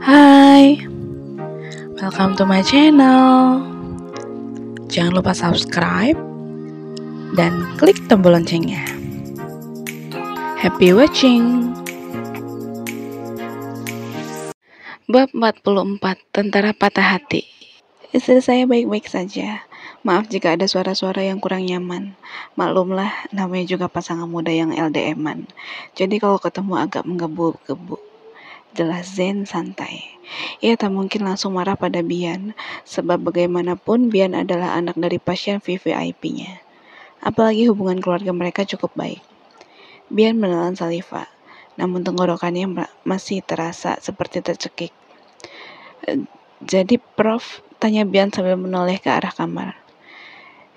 Hai, welcome to my channel. Jangan lupa subscribe dan klik tombol loncengnya. Happy watching. Bab 44, Tentara Patah Hati. Istri saya baik-baik saja. Maaf jika ada suara-suara yang kurang nyaman. Maklumlah, namanya juga pasangan muda yang LDM-an. Jadi kalau ketemu agak menggebu-gebu. Jelas Zen santai. Ia tak mungkin langsung marah pada Bian, sebab bagaimanapun Bian adalah anak dari pasien VVIP-nya. Apalagi hubungan keluarga mereka cukup baik. Bian menelan saliva, namun tenggorokannya masih terasa seperti tercekik. Jadi Prof, tanya Bian sambil menoleh ke arah kamar.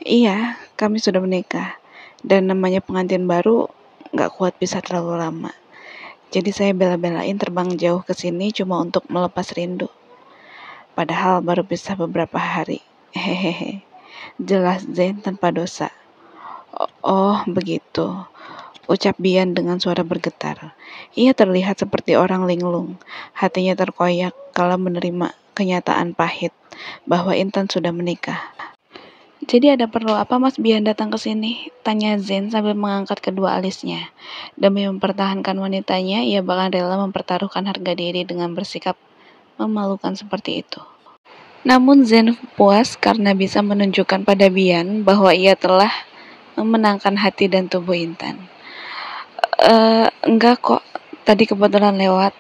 Iya, kami sudah menikah, dan namanya pengantin baru gak kuat bisa terlalu lama. Jadi saya bela-belain terbang jauh ke sini cuma untuk melepas rindu. Padahal baru bisa beberapa hari. Hehehe. Jelas Zen tanpa dosa. Oh, begitu. Ucap Bian dengan suara bergetar. Ia terlihat seperti orang linglung. Hatinya terkoyak kala menerima kenyataan pahit bahwa Intan sudah menikah. Jadi ada perlu apa Mas Bian datang ke sini? Tanya Zen sambil mengangkat kedua alisnya. Demi mempertahankan wanitanya, ia bahkan rela mempertaruhkan harga diri dengan bersikap memalukan seperti itu. Namun Zen puas karena bisa menunjukkan pada Bian bahwa ia telah memenangkan hati dan tubuh Intan. Enggak kok, tadi kebetulan lewat.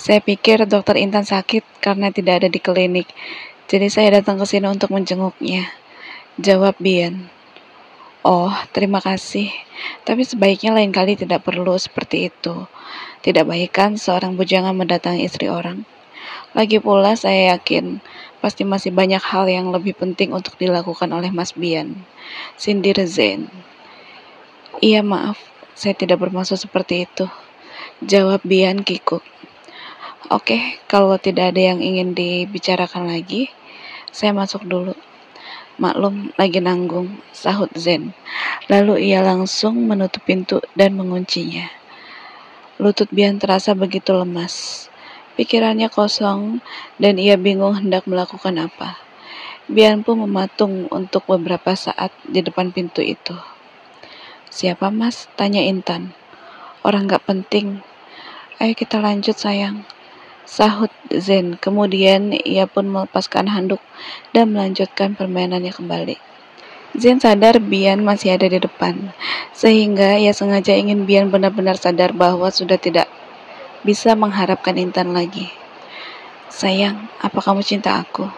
Saya pikir dokter Intan sakit karena tidak ada di klinik. Jadi saya datang ke sini untuk menjenguknya. Jawab Bian. Oh, terima kasih. Tapi sebaiknya lain kali tidak perlu seperti itu. Tidak baik kan seorang bujangan mendatangi istri orang. Lagi pula saya yakin pasti masih banyak hal yang lebih penting untuk dilakukan oleh Mas Bian. Sindir Zen. Iya maaf, saya tidak bermaksud seperti itu. Jawab Bian kikuk. Oke, kalau tidak ada yang ingin dibicarakan lagi, saya masuk dulu. Maklum, lagi nanggung, sahut Zen. Lalu ia langsung menutup pintu dan menguncinya. Lutut Bian terasa begitu lemas. Pikirannya kosong dan ia bingung hendak melakukan apa. Bian pun mematung untuk beberapa saat di depan pintu itu. Siapa Mas? Tanya Intan. Orang gak penting. Ayo kita lanjut sayang. Sahut Zen. Kemudian ia pun melepaskan handuk dan melanjutkan permainannya kembali. Zen sadar Bian masih ada di depan, sehingga ia sengaja ingin Bian benar-benar sadar bahwa sudah tidak bisa mengharapkan Intan lagi. Sayang, apa kamu cinta aku?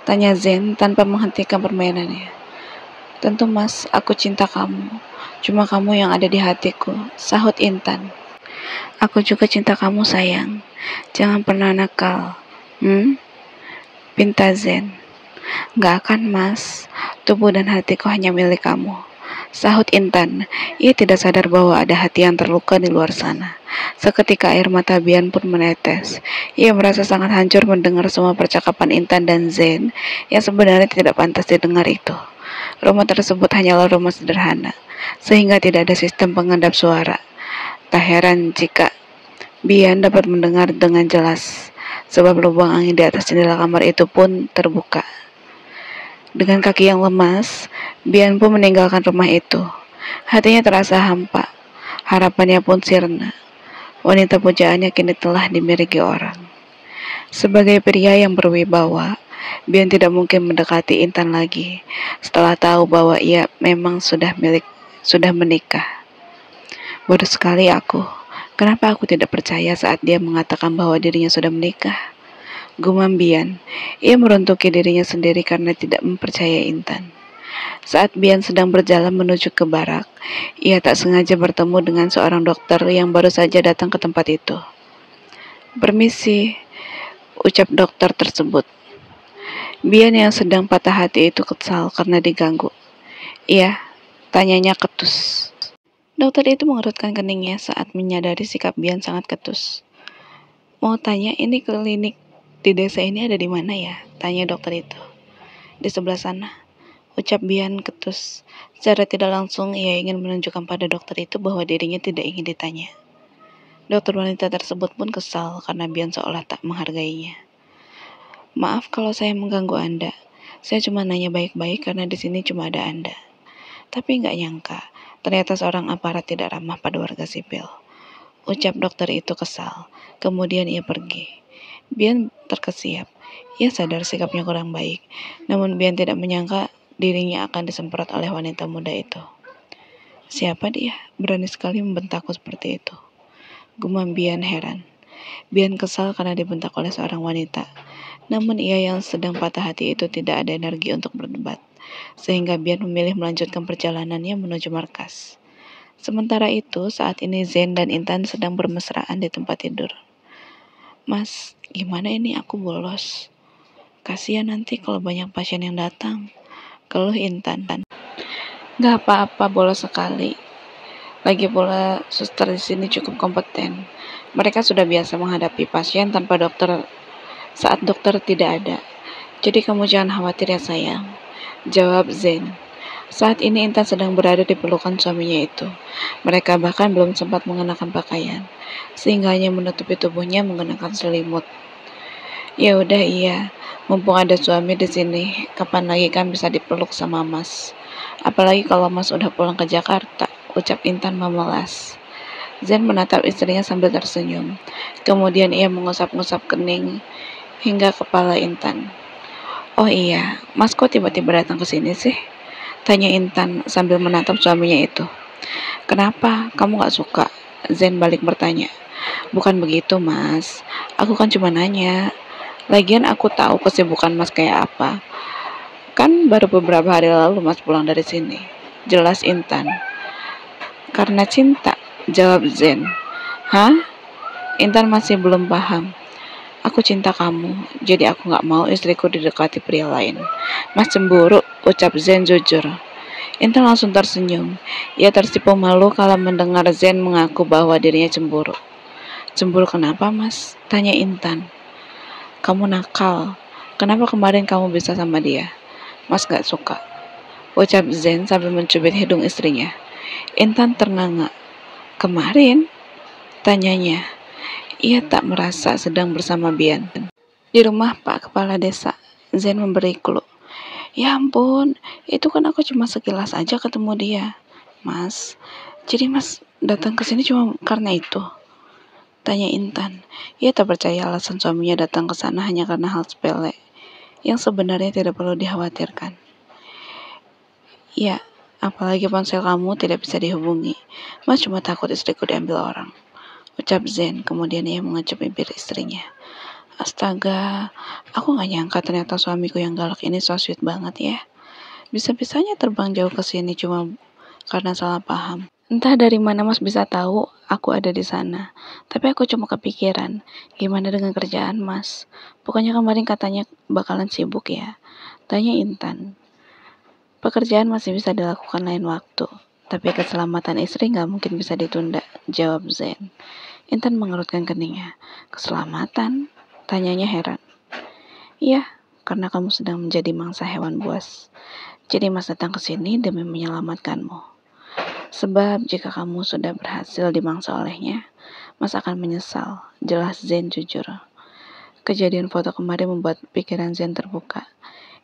Tanya Zen tanpa menghentikan permainannya. Tentu Mas, aku cinta kamu. Cuma kamu yang ada di hatiku, sahut Intan. Aku juga cinta kamu sayang. Jangan pernah nakal. Pinta Zen. Gak akan Mas, tubuh dan hatiku hanya milik kamu, sahut Intan. Ia tidak sadar bahwa ada hati yang terluka di luar sana. Seketika air mata Bian pun menetes. Ia merasa sangat hancur mendengar semua percakapan Intan dan Zen yang sebenarnya tidak pantas didengar itu. Rumah tersebut hanyalah rumah sederhana, sehingga tidak ada sistem pengendap suara. Tak heran jika Bian dapat mendengar dengan jelas, sebab lubang angin di atas jendela kamar itu pun terbuka. Dengan kaki yang lemas, Bian pun meninggalkan rumah itu. Hatinya terasa hampa, harapannya pun sirna. Wanita pujaannya kini telah dimiliki orang. Sebagai pria yang berwibawa, Bian tidak mungkin mendekati Intan lagi setelah tahu bahwa ia memang sudah menikah. Bodoh sekali aku. Kenapa aku tidak percaya saat dia mengatakan bahwa dirinya sudah menikah? Gumam Bian. Ia meruntuki dirinya sendiri karena tidak mempercayai Intan. Saat Bian sedang berjalan menuju ke barak, ia tak sengaja bertemu dengan seorang dokter yang baru saja datang ke tempat itu. Permisi, ucap dokter tersebut. Bian yang sedang patah hati itu kesal karena diganggu. Iya, tanyanya ketus. Dokter itu mengerutkan keningnya saat menyadari sikap Bian sangat ketus. Mau tanya, ini klinik di desa ini ada di mana ya? Tanya dokter itu. Di sebelah sana, ucap Bian ketus. Secara tidak langsung ia ingin menunjukkan pada dokter itu bahwa dirinya tidak ingin ditanya. Dokter wanita tersebut pun kesal karena Bian seolah tak menghargainya. Maaf kalau saya mengganggu Anda. Saya cuma nanya baik-baik karena di sini cuma ada Anda. Tapi nggak nyangka, ternyata seorang aparat tidak ramah pada warga sipil. Ucap dokter itu kesal. Kemudian ia pergi. Bian terkesiap. Ia sadar sikapnya kurang baik. Namun Bian tidak menyangka dirinya akan disemprot oleh wanita muda itu. Siapa dia? Berani sekali membentakku seperti itu. Gumam Bian heran. Bian kesal karena dibentak oleh seorang wanita. Namun ia yang sedang patah hati itu tidak ada energi untuk berdebat. Sehingga Bian memilih melanjutkan perjalanannya menuju markas. Sementara itu, saat ini Zen dan Intan sedang bermesraan di tempat tidur. Mas, gimana ini aku bolos? Kasihan nanti kalau banyak pasien yang datang. Keluh Intan. Gak apa-apa bolos sekali. Lagi pula suster di sini cukup kompeten. Mereka sudah biasa menghadapi pasien tanpa dokter saat dokter tidak ada. Jadi kamu jangan khawatir ya sayang. Jawab Zen. Saat ini Intan sedang berada di pelukan suaminya itu. Mereka bahkan belum sempat mengenakan pakaian, sehingga hanya menutupi tubuhnya menggunakan selimut. Ya udah iya, mumpung ada suami di sini, kapan lagi kan bisa dipeluk sama Mas. Apalagi kalau Mas udah pulang ke Jakarta, ucap Intan memelas. Zen menatap istrinya sambil tersenyum. Kemudian ia mengusap-ngusap kening hingga kepala Intan. Oh iya, Mas kok tiba-tiba datang ke sini sih? Tanya Intan sambil menatap suaminya itu. Kenapa? Kamu gak suka? Zen balik bertanya. Bukan begitu, Mas. Aku kan cuma nanya. Lagian aku tahu kesibukan Mas kayak apa. Kan baru beberapa hari lalu Mas pulang dari sini. Jelas Intan. Karena cinta, jawab Zen. Hah? Intan masih belum paham. Aku cinta kamu, jadi aku gak mau istriku didekati pria lain. Mas cemburu, ucap Zen jujur. Intan langsung tersenyum. Ia tersipu malu kalau mendengar Zen mengaku bahwa dirinya cemburu. Cemburu kenapa, Mas? Tanya Intan. Kamu nakal. Kenapa kemarin kamu bisa sama dia? Mas gak suka. Ucap Zen sambil mencubit hidung istrinya. Intan ternganga. Kemarin? Tanyanya. Ia tak merasa sedang bersama Bian. Di rumah Pak Kepala Desa, Zen memberi clue. Ya ampun, itu kan aku cuma sekilas aja ketemu dia. Mas, jadi Mas datang ke sini cuma karena itu? Tanya Intan. Ia tak percaya alasan suaminya datang ke sana hanya karena hal sepele, yang sebenarnya tidak perlu dikhawatirkan. Ya, apalagi ponsel kamu tidak bisa dihubungi. Mas cuma takut istriku diambil orang. Ucap Zen, kemudian ia mengecup bibir istrinya. Astaga, aku gak nyangka ternyata suamiku yang galak ini so sweet banget ya. Bisa-bisanya terbang jauh ke sini cuma karena salah paham. Entah dari mana Mas bisa tahu aku ada di sana. Tapi aku cuma kepikiran, gimana dengan kerjaan Mas? Pokoknya kemarin katanya bakalan sibuk ya. Tanya Intan. Pekerjaan masih bisa dilakukan lain waktu. Tapi keselamatan istri gak mungkin bisa ditunda, jawab Zen. Intan mengerutkan keningnya. Keselamatan? Tanyanya heran. Iya, karena kamu sedang menjadi mangsa hewan buas. Jadi Mas datang ke sini demi menyelamatkanmu. Sebab jika kamu sudah berhasil dimangsa olehnya, Mas akan menyesal, jelas Zen jujur. Kejadian foto kemarin membuat pikiran Zen terbuka.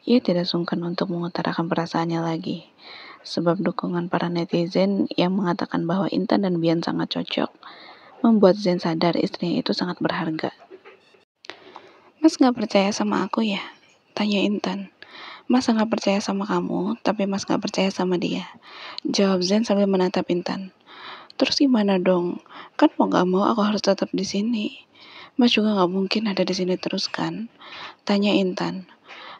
Ia tidak sungkan untuk mengutarakan perasaannya lagi. Sebab dukungan para netizen yang mengatakan bahwa Intan dan Bian sangat cocok, membuat Zen sadar istrinya itu sangat berharga. Mas gak percaya sama aku ya? Tanya Intan. Mas sangat percaya sama kamu, tapi Mas gak percaya sama dia. Jawab Zen sambil menatap Intan. Terus gimana dong? Kan mau gak mau aku harus tetap di sini. Mas juga gak mungkin ada di sini terus kan? Tanya Intan.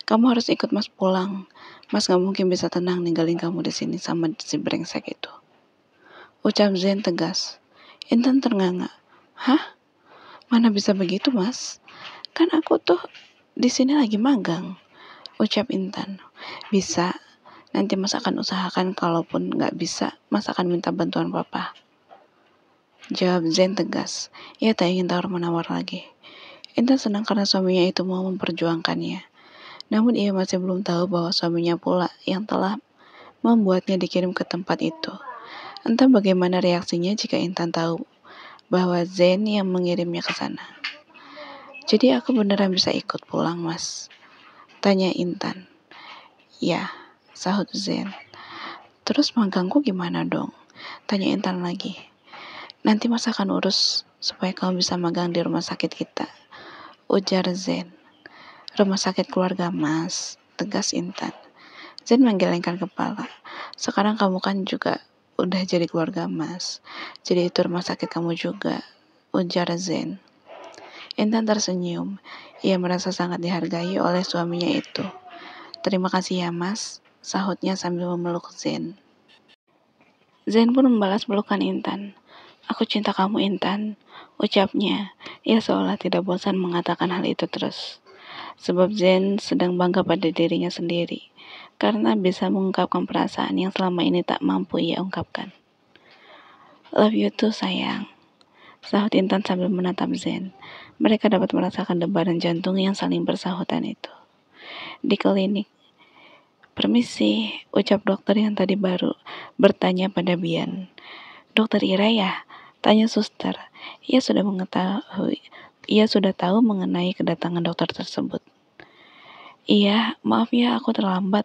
Kamu harus ikut Mas pulang. Mas gak mungkin bisa tenang ninggalin kamu di sini sama si brengsek itu. Ucap Zen tegas. Intan ternganga. Hah? Mana bisa begitu Mas? Kan aku tuh di sini lagi magang. Ucap Intan. Bisa. Nanti Mas akan usahakan, kalaupun gak bisa, Mas akan minta bantuan Papa. Jawab Zen tegas. Ia tak ingin tawar-menawar lagi. Intan senang karena suaminya itu mau memperjuangkannya. Namun ia masih belum tahu bahwa suaminya pula yang telah membuatnya dikirim ke tempat itu. Entah bagaimana reaksinya jika Intan tahu bahwa Zen yang mengirimnya ke sana. Jadi aku beneran bisa ikut pulang, Mas? Tanya Intan. Ya, sahut Zen. Terus magangku gimana dong? Tanya Intan lagi. Nanti Mas akan urus supaya kamu bisa magang di rumah sakit kita, ujar Zen. Rumah sakit keluarga Mas, tegas Intan. Zen menggelengkan kepala. Sekarang kamu kan juga udah jadi keluarga Mas. Jadi itu rumah sakit kamu juga, ujar Zen. Intan tersenyum. Ia merasa sangat dihargai oleh suaminya itu. Terima kasih ya Mas, sahutnya sambil memeluk Zen. Zen pun membalas pelukan Intan. Aku cinta kamu Intan, ucapnya. Ia seolah tidak bosan mengatakan hal itu terus. Sebab Zen sedang bangga pada dirinya sendiri, karena bisa mengungkapkan perasaan yang selama ini tak mampu ia ungkapkan. Love you too sayang, sahut Intan sambil menatap Zen. Mereka dapat merasakan debaran jantung yang saling bersahutan itu. Di klinik, permisi, ucap dokter yang tadi baru bertanya pada Bian. Dokter Ira ya? Tanya suster. Ia sudah tahu mengenai kedatangan dokter tersebut. Iya, maaf ya aku terlambat.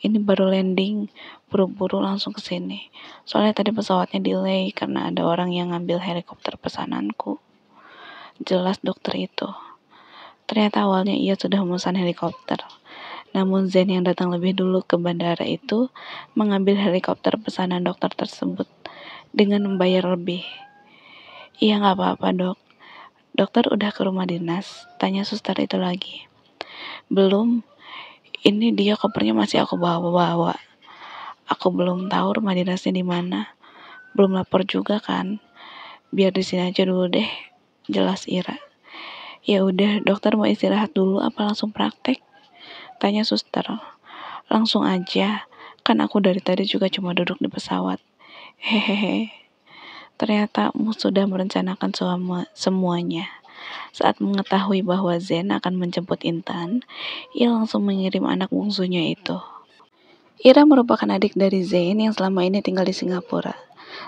Ini baru landing, buru-buru langsung ke sini. Soalnya tadi pesawatnya delay karena ada orang yang ngambil helikopter pesananku. Jelas dokter itu. Ternyata awalnya ia sudah memesan helikopter. Namun Zen yang datang lebih dulu ke bandara itu mengambil helikopter pesanan dokter tersebut dengan membayar lebih. Iya nggak apa-apa dok. Dokter udah ke rumah dinas? Tanya suster itu lagi. Belum. Ini dia kopernya masih aku bawa. Aku belum tahu rumah dinasnya di mana. Belum lapor juga kan. Biar di sini aja dulu deh. Jelas Ira. Ya udah, dokter mau istirahat dulu apa langsung praktek? Tanya suster. Langsung aja. Kan aku dari tadi juga cuma duduk di pesawat. Hehehe. Ternyata Mu sudah merencanakan semuanya. Saat mengetahui bahwa Zen akan menjemput Intan, ia langsung mengirim anak bungsunya itu. Ira merupakan adik dari Zen yang selama ini tinggal di Singapura.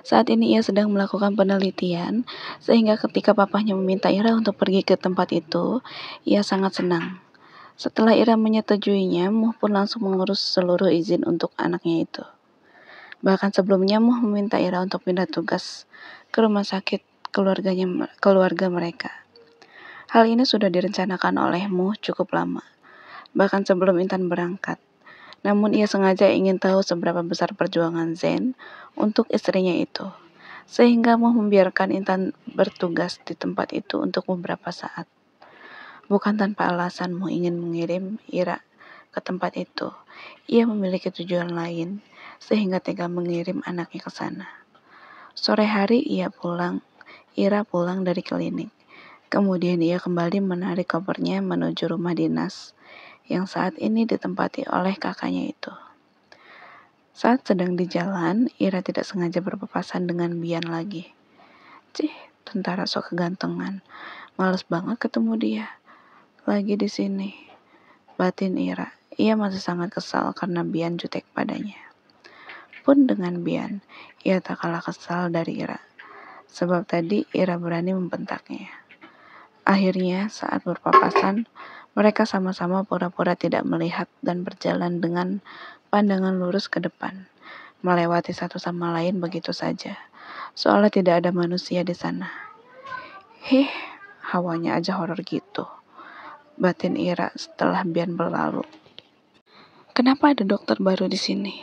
Saat ini ia sedang melakukan penelitian, sehingga ketika papahnya meminta Ira untuk pergi ke tempat itu, ia sangat senang. Setelah Ira menyetujuinya, Muh pun langsung mengurus seluruh izin untuk anaknya itu. Bahkan sebelumnya Muh meminta Ira untuk pindah tugas ke rumah sakit keluarga mereka. Hal ini sudah direncanakan oleh Muh cukup lama, bahkan sebelum Intan berangkat. Namun ia sengaja ingin tahu seberapa besar perjuangan Zen untuk istrinya itu, sehingga Muh membiarkan Intan bertugas di tempat itu untuk beberapa saat. Bukan tanpa alasan Muh ingin mengirim Ira ke tempat itu. Ia memiliki tujuan lain, sehingga tega mengirim anaknya ke sana. Sore hari Ira pulang dari klinik. Kemudian ia kembali menarik kopernya menuju rumah dinas yang saat ini ditempati oleh kakaknya itu. Saat sedang di jalan, Ira tidak sengaja berpapasan dengan Bian lagi. Cih, tentara sok kegantengan. Males banget ketemu dia. Lagi di sini. Batin Ira. Ia masih sangat kesal karena Bian jutek padanya. Pun dengan Bian, ia tak kalah kesal dari Ira. Sebab tadi Ira berani membentaknya. Akhirnya, saat berpapasan, mereka sama-sama pura-pura tidak melihat dan berjalan dengan pandangan lurus ke depan, melewati satu sama lain begitu saja, seolah tidak ada manusia di sana. Hawanya aja horor gitu, batin Ira setelah Bian berlalu. Kenapa ada dokter baru di sini?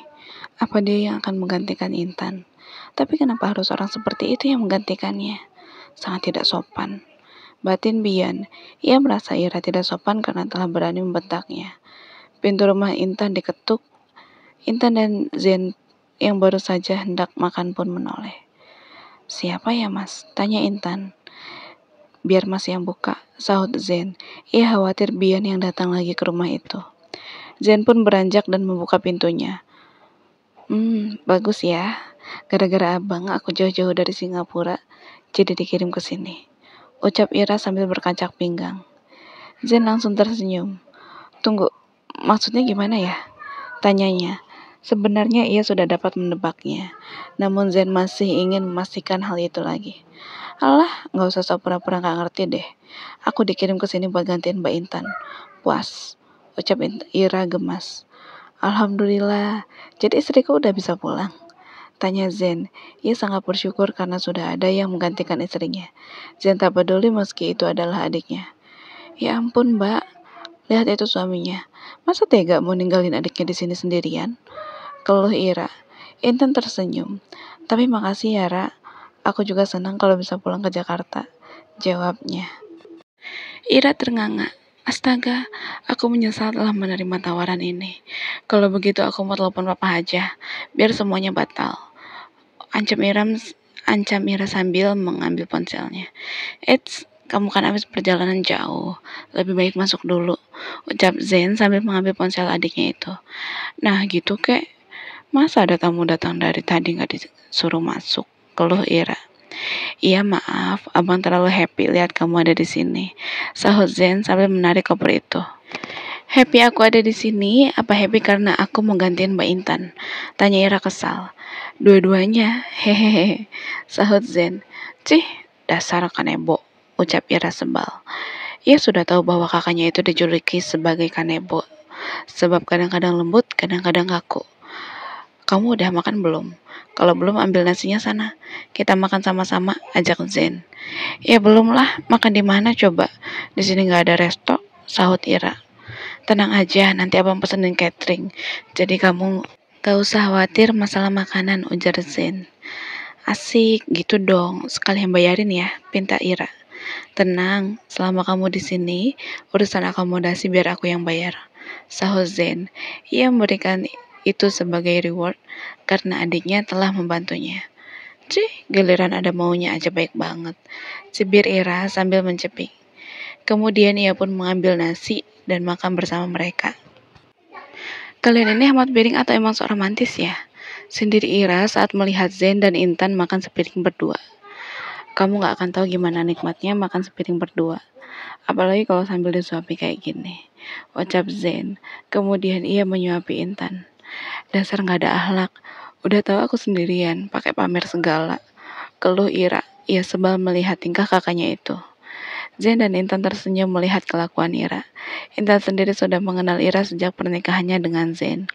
Apa dia yang akan menggantikan Intan? Tapi kenapa harus orang seperti itu yang menggantikannya? Sangat tidak sopan. Batin Bian, ia merasa Ira tidak sopan karena telah berani membentaknya. Pintu rumah Intan diketuk. Intan dan Zen yang baru saja hendak makan pun menoleh. Siapa ya mas? Tanya Intan. Biar mas yang buka, sahut Zen. Ia khawatir Bian yang datang lagi ke rumah itu. Zen pun beranjak dan membuka pintunya. Bagus ya. Gara-gara abang aku jauh-jauh dari Singapura, jadi dikirim ke sini. Ucap Ira sambil berkacak pinggang. Zen langsung tersenyum. Tunggu, maksudnya gimana ya? Tanyanya. Sebenarnya ia sudah dapat menebaknya, namun Zen masih ingin memastikan hal itu lagi. Alah, nggak usah sok pura-pura nggak ngerti deh. Aku dikirim ke sini buat gantiin Mbak Intan. Puas, ucap Ira gemas. Alhamdulillah, jadi istriku udah bisa pulang. Tanya Zen. Ia sangat bersyukur karena sudah ada yang menggantikan istrinya. Zen tak peduli meski itu adalah adiknya. Ya ampun, Mbak. Lihat itu suaminya. Masa tega mau ninggalin adiknya di sini sendirian? Keluh Ira. Intan tersenyum. Tapi makasih ya, Ra. Aku juga senang kalau bisa pulang ke Jakarta. Jawabnya. Ira ternganga. Astaga, aku menyesal telah menerima tawaran ini. Kalau begitu aku mau telepon papa aja, biar semuanya batal. Ancam ancam Ira sambil mengambil ponselnya. Eits, kamu kan habis perjalanan jauh. Lebih baik masuk dulu, ucap Zen sambil mengambil ponsel adiknya itu. Nah gitu kek, masa ada tamu datang dari tadi nggak disuruh masuk? Keluh Ira. Iya maaf, abang terlalu happy lihat kamu ada di sini. Sahut Zen sambil menarik koper itu. Happy aku ada di sini, apa happy karena aku mau gantiin Mbak Intan? Tanya Ira kesal. Dua-duanya, hehehe, sahut Zen. Cih, dasar kanebo, ucap Ira sebal. Ia sudah tahu bahwa kakaknya itu dijuluki sebagai kanebo, sebab kadang-kadang lembut, kadang-kadang kaku. Kamu udah makan belum? Kalau belum ambil nasinya sana. Kita makan sama-sama, ajak Zen. Ya belum lah, makan di mana coba? Di sini nggak ada resto, sahut Ira. Tenang aja, nanti abang pesenin catering. Jadi kamu gak usah khawatir masalah makanan, ujar Zen. Asik, gitu dong. Sekalian bayarin ya, pinta Ira. Tenang, selama kamu di sini, urusan akomodasi biar aku yang bayar. Sahut Zen. Ia memberikan itu sebagai reward karena adiknya telah membantunya. Cih, giliran ada maunya aja baik banget. Cibir Ira sambil mencepik. Kemudian ia pun mengambil nasi dan makan bersama mereka. Kalian ini hemat piring atau emang sok romantis ya? Sindir Ira saat melihat Zen dan Intan makan sepiring berdua. Kamu gak akan tahu gimana nikmatnya makan sepiring berdua. Apalagi kalau sambil disuapi kayak gini. Ucap Zen. Kemudian ia menyuapi Intan. Dasar gak ada akhlak. Udah tahu aku sendirian, pakai pamer segala. Keluh Ira. Ia sebal melihat tingkah kakaknya itu. Zen dan Intan tersenyum melihat kelakuan Ira. Intan sendiri sudah mengenal Ira sejak pernikahannya dengan Zen.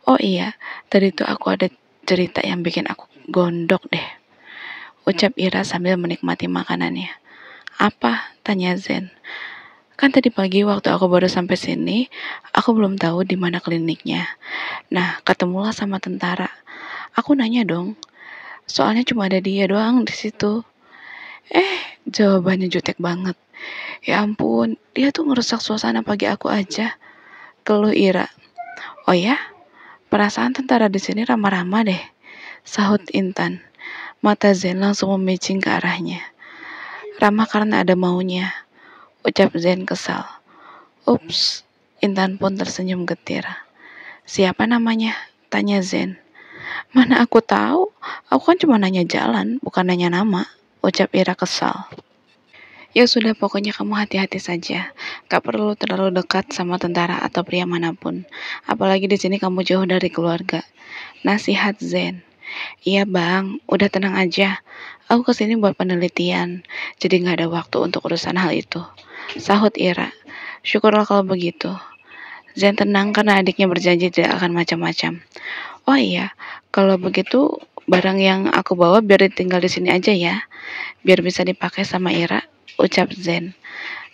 Oh iya, tadi tuh aku ada cerita yang bikin aku gondok deh, ucap Ira sambil menikmati makanannya. Apa? Tanya Zen. Kan tadi pagi waktu aku baru sampai sini, aku belum tahu di mana kliniknya. Nah, ketemulah sama tentara. Aku nanya dong, soalnya cuma ada dia doang di situ. Jawabannya jutek banget. Ya ampun, dia tuh ngerusak suasana pagi aku aja. Keluh Ira. Oh ya, perasaan tentara di sini ramah-ramah deh, sahut Intan. Mata Zen langsung memicing ke arahnya. Ramah karena ada maunya, ucap Zen kesal. Ups, Intan pun tersenyum getir. Siapa namanya? Tanya Zen. Mana aku tahu, aku kan cuma nanya jalan, bukan nanya nama, ucap Ira kesal. Ya sudah, pokoknya kamu hati-hati saja. Gak perlu terlalu dekat sama tentara atau pria manapun. Apalagi di sini kamu jauh dari keluarga. Nasihat Zen. Iya bang, udah tenang aja. Aku kesini buat penelitian, jadi gak ada waktu untuk urusan hal itu. Sahut Ira. Syukurlah kalau begitu. Zen tenang karena adiknya berjanji tidak akan macam-macam. Oh iya, kalau begitu barang yang aku bawa biar tinggal di sini aja ya, biar bisa dipakai sama Ira, ucap Zen.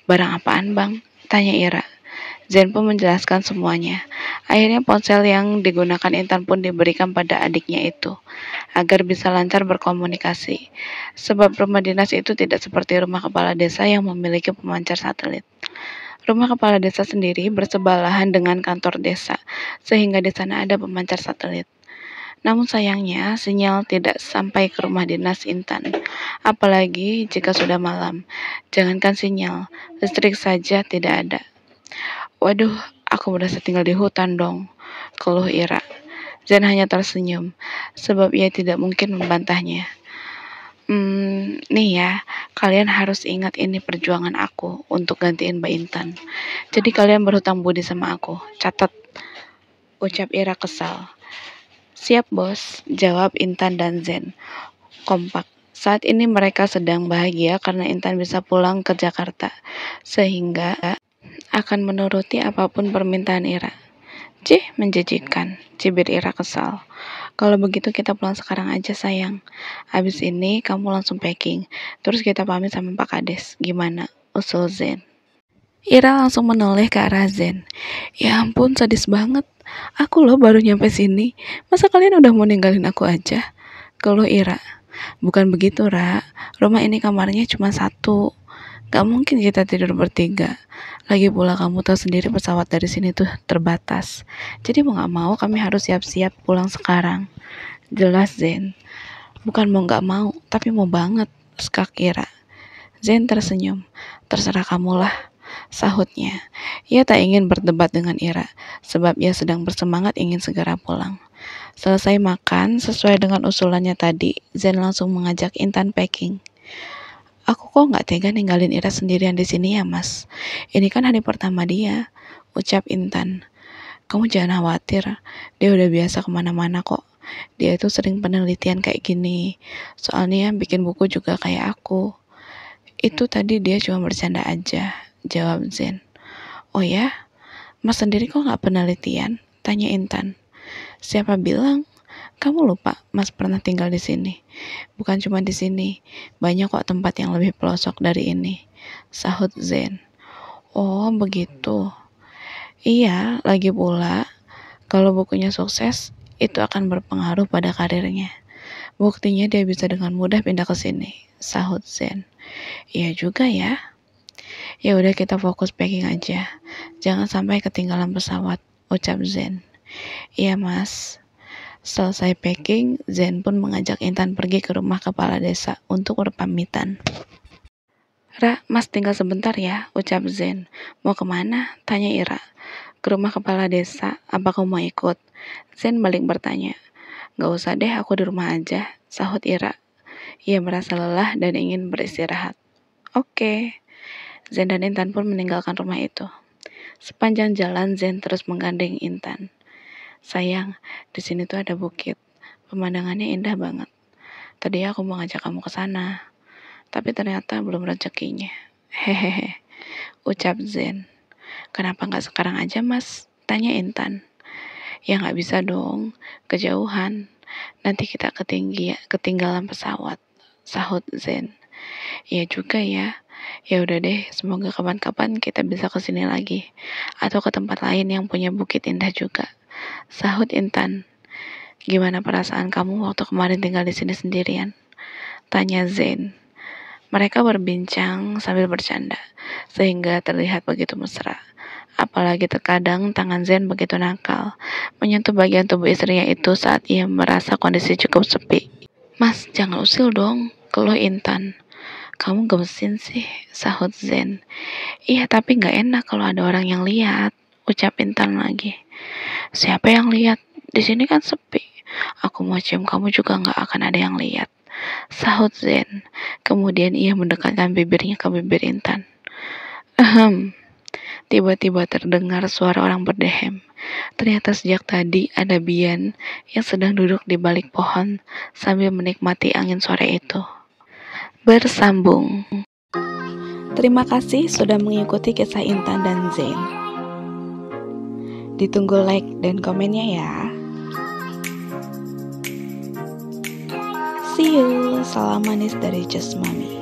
Barang apaan bang? Tanya Ira. Zen pun menjelaskan semuanya. Akhirnya ponsel yang digunakan Intan pun diberikan pada adiknya itu, agar bisa lancar berkomunikasi. Sebab rumah dinas itu tidak seperti rumah kepala desa yang memiliki pemancar satelit. Rumah kepala desa sendiri bersebelahan dengan kantor desa, sehingga di sana ada pemancar satelit. Namun sayangnya, sinyal tidak sampai ke rumah dinas Intan. Apalagi jika sudah malam. Jangankan sinyal, listrik saja tidak ada. Waduh, aku merasa tinggal di hutan dong, keluh Ira. Zen hanya tersenyum, sebab ia tidak mungkin membantahnya. Nih ya, kalian harus ingat ini perjuangan aku untuk gantiin Mbak Intan. Jadi kalian berhutang budi sama aku, catat. ucap Ira kesal. Siap bos, jawab Intan dan Zen. Kompak. Saat ini mereka sedang bahagia karena Intan bisa pulang ke Jakarta, sehingga akan menuruti apapun permintaan Ira. Cih, menjijikan, cibir Ira kesal. Kalau begitu kita pulang sekarang aja sayang. Abis ini kamu langsung packing, terus kita pamit sama Pak Kades. Gimana? Usul Zen. Ira langsung menoleh ke arah Zen. Ya ampun, sadis banget. Aku loh baru nyampe sini. Masa kalian udah mau ninggalin aku aja? Keluh Ira. Bukan begitu, Ra. Rumah ini kamarnya cuma satu. Gak mungkin kita tidur bertiga. Lagi pula kamu tahu sendiri pesawat dari sini tuh terbatas. Jadi mau gak mau kami harus siap-siap pulang sekarang. Jelas Zen. Bukan mau gak mau, tapi mau banget, skak Ira. Zen tersenyum. Terserah kamulah, sahutnya. Ia tak ingin berdebat dengan Ira, sebab ia sedang bersemangat ingin segera pulang. Selesai makan, sesuai dengan usulannya tadi, Zen langsung mengajak Intan packing. Aku kok nggak tega ninggalin Ira sendirian di sini ya mas. Ini kan hari pertama dia, ucap Intan. Kamu jangan khawatir, dia udah biasa kemana-mana kok. Dia itu sering penelitian kayak gini. Soalnya bikin buku juga kayak aku. Itu tadi dia cuma bercanda aja, jawab Zen. Oh ya? Mas sendiri kok nggak penelitian? Tanya Intan. Siapa bilang? Kamu lupa, Mas pernah tinggal di sini. Bukan cuma di sini, banyak kok tempat yang lebih pelosok dari ini, sahut Zen. Oh, begitu. Iya, lagi pula, kalau bukunya sukses, itu akan berpengaruh pada karirnya. Buktinya dia bisa dengan mudah pindah ke sini, sahut Zen. Iya juga ya. Ya udah kita fokus packing aja. Jangan sampai ketinggalan pesawat, ucap Zen. Iya, Mas. Selesai packing, Zen pun mengajak Intan pergi ke rumah kepala desa untuk berpamitan. Ra, Mas tinggal sebentar ya, ucap Zen. Mau kemana? Tanya Ira. Ke rumah kepala desa, apa kamu mau ikut? Zen balik bertanya. Gak usah deh, aku di rumah aja, sahut Ira. Ia merasa lelah dan ingin beristirahat. Oke. Zen dan Intan pun meninggalkan rumah itu. Sepanjang jalan, Zen terus menggandeng Intan. Sayang, di sini tuh ada bukit. Pemandangannya indah banget. Tadi aku mau ngajak kamu ke sana, tapi ternyata belum rezekinya. Hehehe, ucap Zen. Kenapa nggak sekarang aja, Mas? Tanya Intan. Ya nggak bisa dong, kejauhan. Nanti kita ketinggalan pesawat, sahut Zen. Iya juga ya. Ya udah deh, semoga kapan-kapan kita bisa ke sini lagi atau ke tempat lain yang punya bukit indah juga, sahut Intan. Gimana perasaan kamu waktu kemarin tinggal di sini sendirian? Tanya Zen. Mereka berbincang sambil bercanda, sehingga terlihat begitu mesra. Apalagi terkadang tangan Zen begitu nakal, menyentuh bagian tubuh istrinya itu saat ia merasa kondisi cukup sepi. Mas, jangan usil dong, keluh Intan. Kamu gemesin sih, sahut Zen. Iya, tapi gak enak kalau ada orang yang lihat, ucap Intan lagi. Siapa yang lihat? Di sini kan sepi. Aku mau cium kamu juga gak akan ada yang lihat, sahut Zen. Kemudian ia mendekatkan bibirnya ke bibir Intan. Tiba-tiba terdengar suara orang berdehem. Ternyata sejak tadi ada Bian yang sedang duduk di balik pohon sambil menikmati angin sore itu. Bersambung. Terima kasih sudah mengikuti kisah Intan dan Zen. Ditunggu like dan komennya ya. See you. Salam manis dari Just Mami.